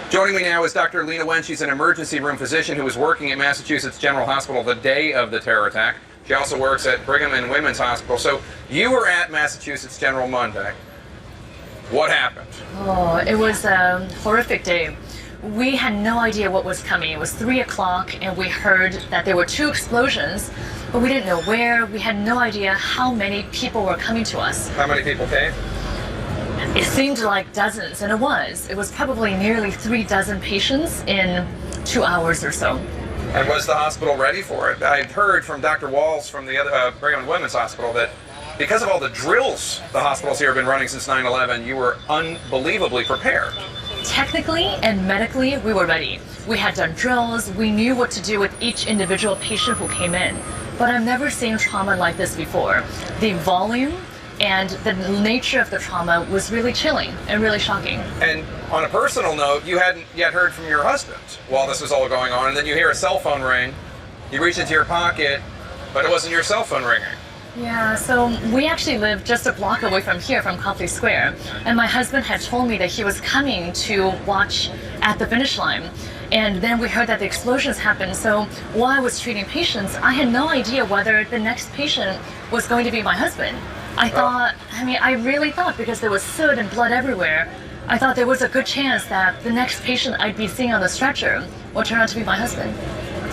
Joining me now is Dr. Leana. She's an emergency room physician who was working at Massachusetts General Hospital the day of the terror attack. She also works at Brigham and Women's Hospital. So you were at Massachusetts General Monday. What happened? Oh, it was a horrific day. We had no idea what was coming. It was 3 o'clock and we heard that there were 2 explosions, but we didn't know where. We had no idea how many people were coming to us. How many people came? It seemed like dozens, and it was. It was probably nearly 3 dozen patients in 2 hours or so. And was the hospital ready for it? I heard from Dr. Walls from the Brigham and Women's Hospital that because of all the drills the hospitals here have been running since 9/11, you were unbelievably prepared. Technically and medically, we were ready. We had done drills. We knew what to do with each individual patient who came in. But I've never seen trauma like this before. The volume and the nature of the trauma was really chilling and really shocking. And on a personal note, you hadn't yet heard from your husband while this was all going on, and then you hear a cell phone ring. You reach into your pocket, but it wasn't your cell phone ringing. Yeah, so we actually live just a block away from here, from Copley Square, and my husband had told me that he was coming to watch at the finish line. And then we heard that the explosions happened, so while I was treating patients, I had no idea whether the next patient was going to be my husband. I really thought, because there was soot and blood everywhere, I thought there was a good chance that the next patient I'd be seeing on the stretcher would turn out to be my husband.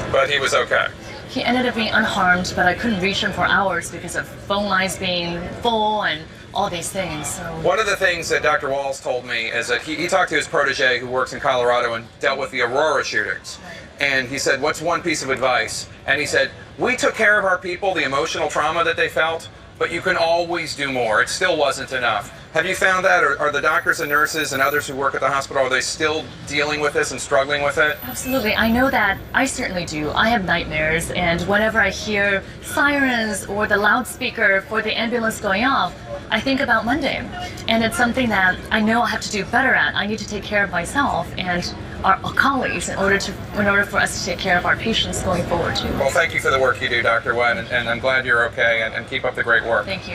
But he was okay. He ended up being unharmed, but I couldn't reach him for hours because of phone lines being full and all these things. So one of the things that Dr. Walls told me is that he talked to his protege who works in Colorado and dealt with the Aurora shootings. And he said, what's one piece of advice? And he said, we took care of our people, the emotional trauma that they felt, but you can always do more. It still wasn't enough. Have you found that? Or are the doctors and nurses and others who work at the hospital, are they still dealing with this and struggling with it? Absolutely. I know that. I certainly do. I have nightmares, and whenever I hear sirens or the loudspeaker for the ambulance going off, I think about Monday. And it's something that I know I have to do better at. I need to take care of myself and our colleagues in order for us to take care of our patients going forward too. Well, thank you for the work you do, Dr. Wen, and I'm glad you're okay, and keep up the great work. Thank you.